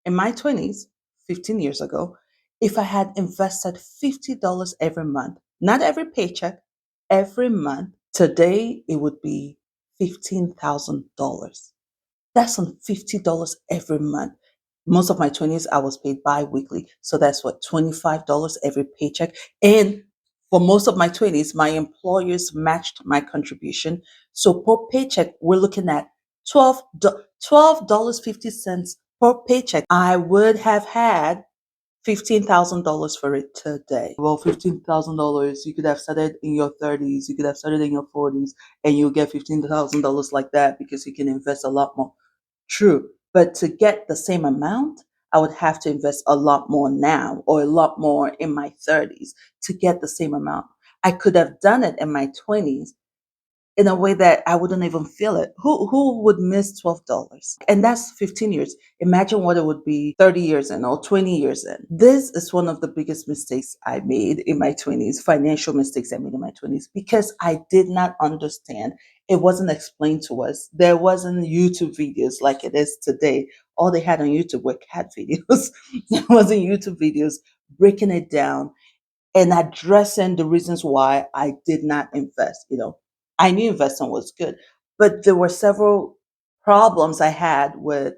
In my 20s, 15 years ago, if I had invested $50 every month, not every paycheck, every month, today it would be $15,000. That's on $50 every month. Most of my 20s, I was paid bi weekly. So that's what, $25 every paycheck. And for most of my 20s, my employers matched my contribution. So per paycheck, we're looking at $12.50 per paycheck. I would have had $15,000 for it today. Well, $15,000, you could have started in your 30s, you could have started in your 40s, and you'll get $15,000 like that because you can invest a lot more. True. But to get the same amount, I would have to invest a lot more now or a lot more in my 30s to get the same amount. I could have done it in my 20s in a way that I wouldn't even feel it. Who would miss $12? And that's 15 years. Imagine what it would be 30 years in or 20 years in. This is one of the biggest mistakes I made in my 20s, financial mistakes I made in my 20s, because I did not understand. It wasn't explained to us. There wasn't YouTube videos like it is today. All they had on YouTube were cat videos. There wasn't YouTube videos breaking it down and addressing the reasons why I did not invest. I knew investing was good, but there were several problems I had with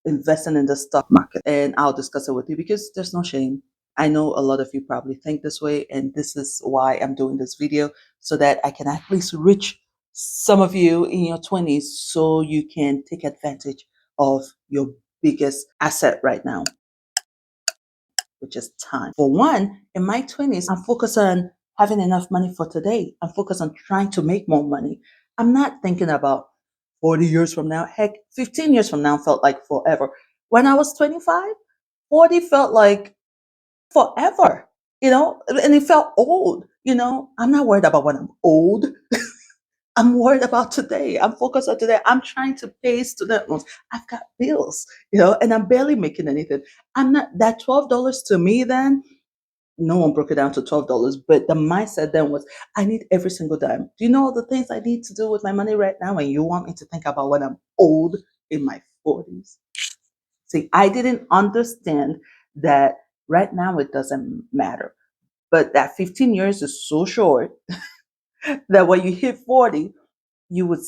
investing in the stock market. And I'll discuss it with you because there's no shame. I know a lot of you probably think this way, and this is why I'm doing this video so that I can at least reach some of you in your 20s so you can take advantage of your biggest asset right now, which is time. For one, in my 20s, I'm focused on having enough money for today. I'm focused on trying to make more money. I'm not thinking about 40 years from now. Heck, 15 years from now felt like forever. When I was 25, 40 felt like forever, and it felt old. I'm not worried about when I'm old. I'm worried about today. I'm focused on today. I'm trying to pay student loans. I've got bills, and I'm barely making anything. I'm not that $12 to me then. No one broke it down to $12, but the mindset then was I need every single dime. Do you know all the things I need to do with my money right now? And you want me to think about when I'm old in my 40s? See, I didn't understand that right now it doesn't matter. But that 15 years is so short that when you hit 40, you would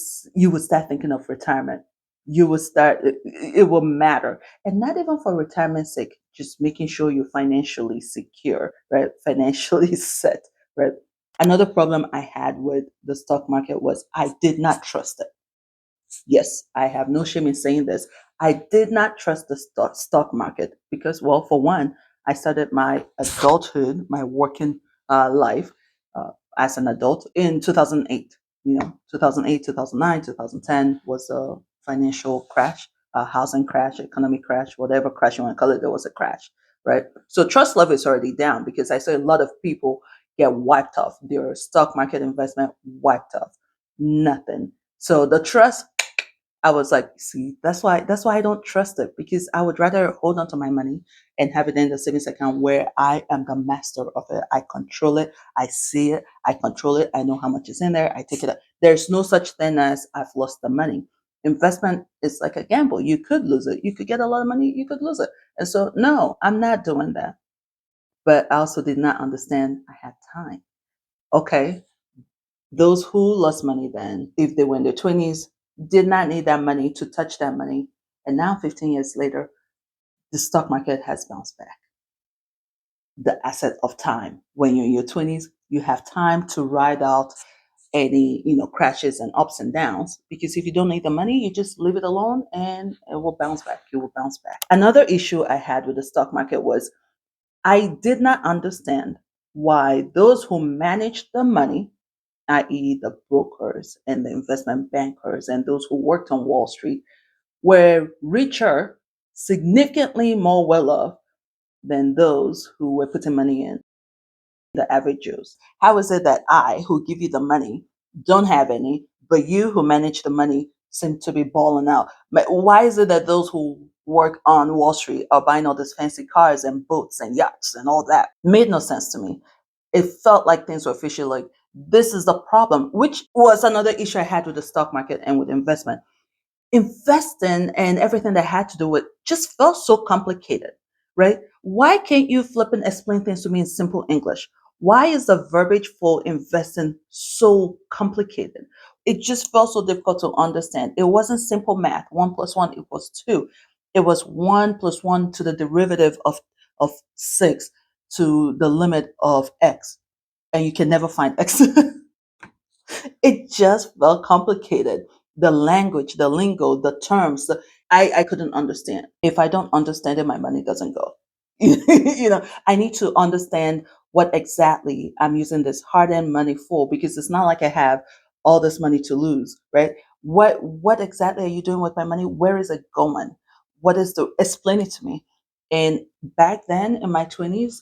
start thinking of retirement. You would start it will matter, and not even for retirement's sake, just making sure you're financially secure, right? Financially set, right? Another problem I had with the stock market was I did not trust it. Yes, I have no shame in saying this. I did not trust the stock market because, well, for one, I started my adulthood, my working life as an adult in 2008. 2008, 2009, 2010 was a financial crash, a housing crash, economic crash, whatever crash you want to call it. There was a crash, right? So trust level is already down because I saw a lot of people get wiped off, their stock market investment wiped off, nothing. So the trust, I was like, see, that's why I don't trust it, because I would rather hold on to my money and have it in the savings account where I am the master of it. I control it. I see it. I control it. I know how much is in there. I take it out. There's no such thing as I've lost the money. Investment is like a gamble. You could lose it. You could get a lot of money. You could lose it. And so, no, I'm not doing that. But I also did not understand I had time. Okay, those who lost money then, if they were in their 20s, did not need that money to touch that money. And now, 15 years later, the stock market has bounced back. The asset of time. When you're in your 20s, you have time to ride out any crashes and ups and downs, because if you don't need the money, you just leave it alone and it will bounce back. You will bounce back. Another issue I had with the stock market was I did not understand why those who managed the money, i.e., the brokers and the investment bankers and those who worked on Wall Street, were richer, significantly more well off than those who were putting money in, the average Joes. How is it that I, who give you the money, don't have any, but you who manage the money seem to be balling out? But why is it that those who work on Wall Street are buying all these fancy cars and boats and yachts and all that? Made no sense to me. It felt like things were fishy. Like, this is the problem, which was another issue I had with the stock market and with investment. Investing and everything that had to do with just felt so complicated, right? Why can't you flip and explain things to me in simple English? Why is the verbiage for investing so complicated? It just felt so difficult to understand. It wasn't simple math. One plus one equals two. It was one plus one to the derivative of six to the limit of x. And you can never find x. It just felt complicated. The language, the lingo, the terms, I couldn't understand. If I don't understand it, my money doesn't go. I need to understand what exactly I'm using this hard earned money for, because it's not like I have all this money to lose, right? What exactly are you doing with my money? Where is it going? What is the explain it to me? And back then in my 20s,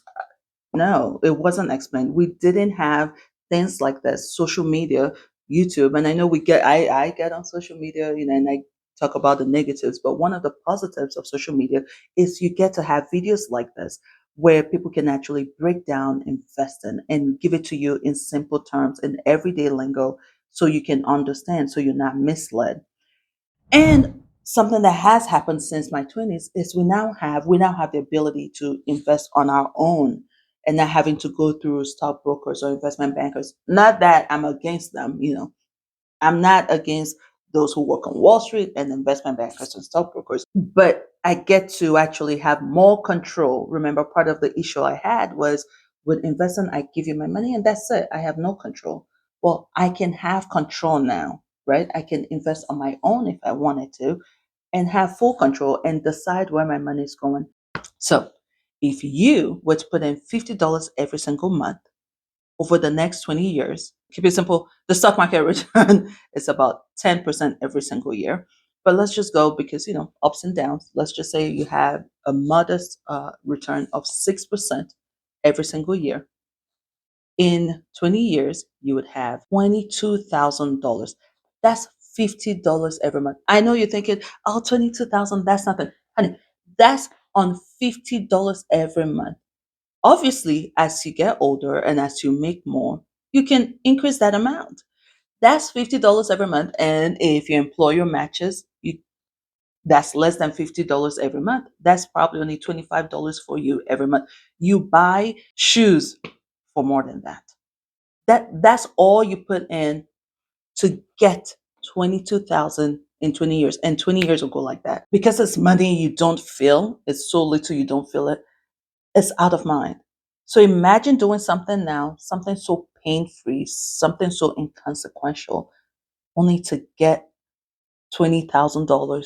no, it wasn't explained. We didn't have things like this, social media, YouTube. And I know I get on social media, and I talk about the negatives, but one of the positives of social media is you get to have videos like this where people can actually break down investing and give it to you in simple terms in everyday lingo so you can understand, so you're not misled. And something that has happened since my 20s is we now have the ability to invest on our own and not having to go through stockbrokers or investment bankers. Not that I'm against them. I'm not against those who work on Wall Street and investment bankers and stockbrokers, but I get to actually have more control. Remember, part of the issue I had was with investing, I give you my money and that's it. I have no control. Well, I can have control now, right? I can invest on my own if I wanted to and have full control and decide where my money is going. So, if you were to put in $50 every single month, over the next 20 years, keep it simple, the stock market return is about 10% every single year. But let's just go because, ups and downs. Let's just say you have a modest return of 6% every single year. In 20 years, you would have $22,000. That's $50 every month. I know you're thinking, oh, 22,000, that's nothing. Honey, that's on $50 every month. Obviously, as you get older and as you make more, you can increase that amount. That's $50 every month. And if your employer matches, that's less than $50 every month. That's probably only $25 for you every month. You buy shoes for more than that. That's all you put in to get 22,000 in 20 years. And 20 years will go like that. Because it's money you don't feel, it's so little you don't feel it. It's out of mind. So imagine doing something now, something so pain free, something so inconsequential, only to get $20,000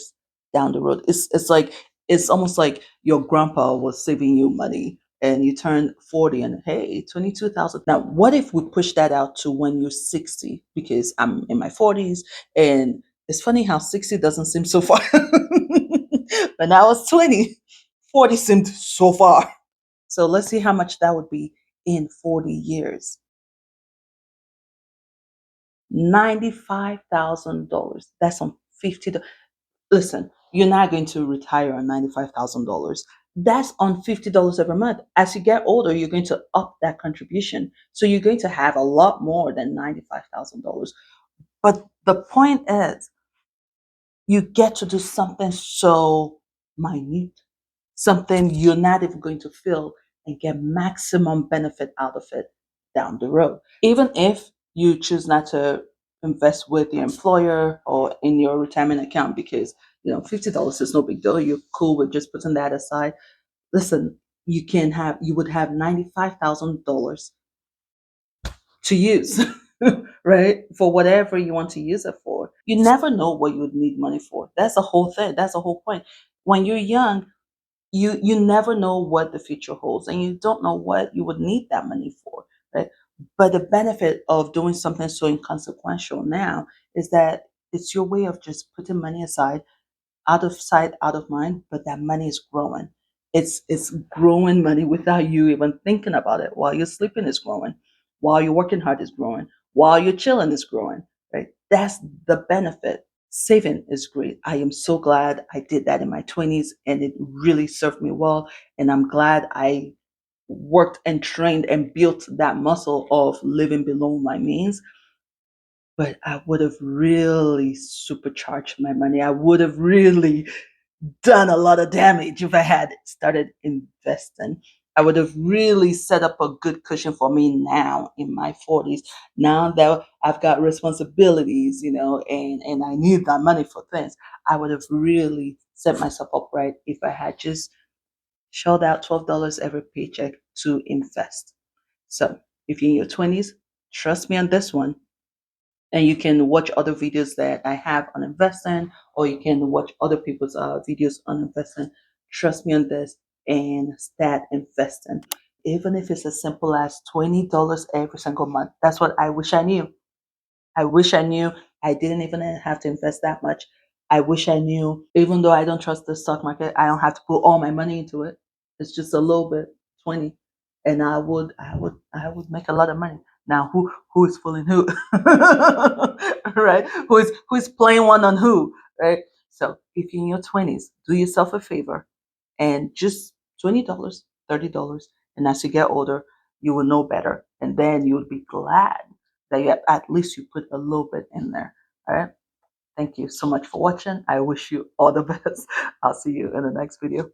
down the road. It's almost like your grandpa was saving you money and you turn 40 and hey, 22,000. Now, what if we push that out to when you're 60? Because I'm in my 40s and it's funny how 60 doesn't seem so far. When I was 20, 40 seemed so far. So let's see how much that would be in 40 years. $95,000. That's on 50. Listen, you're not going to retire on $95,000. That's on $50 every month. As you get older, you're going to up that contribution. So you're going to have a lot more than $95,000. But the point is, you get to do something so minute, something you're not even going to feel and get maximum benefit out of it down the road. Even if you choose not to invest with your employer or in your retirement account because $50 is no big deal. You're cool with just putting that aside. Listen, you would have $95,000 to use, right? For whatever you want to use it for. You never know what you would need money for. That's the whole thing. That's the whole point. When you're young, you never know what the future holds and you don't know what you would need that money for, right? But the benefit of doing something so inconsequential now is that it's your way of just putting money aside, out of sight, out of mind, but that money is growing. It's growing money without you even thinking about it. While you're sleeping, it's growing. While you're working hard, it's growing. While you're chilling, it's growing. Right? That's the benefit. Saving is great. I am so glad I did that in my 20s and it really served me well. And I'm glad I worked and trained and built that muscle of living below my means. but I would have really supercharged my money. I would have really done a lot of damage if I had started investing. I would have really set up a good cushion for me now in my 40s. Now that I've got responsibilities, and I need that money for things, I would have really set myself up right if I had just shelled out $12 every paycheck to invest. So if you're in your 20s, trust me on this one, and you can watch other videos that I have on investing, or you can watch other people's videos on investing. Trust me on this and start investing. Even if it's as simple as $20 every single month. That's what I wish I knew. I wish I knew I didn't even have to invest that much. I wish I knew, even though I don't trust the stock market, I don't have to put all my money into it. It's just a little bit, 20. And I would make a lot of money. Now who is fooling who? Right? Who is playing one on who? Right? So if you're in your 20s, do yourself a favor and just $20, $30. And as you get older, you will know better. And then you will be glad that at least you put a little bit in there. All right. Thank you so much for watching. I wish you all the best. I'll see you in the next video.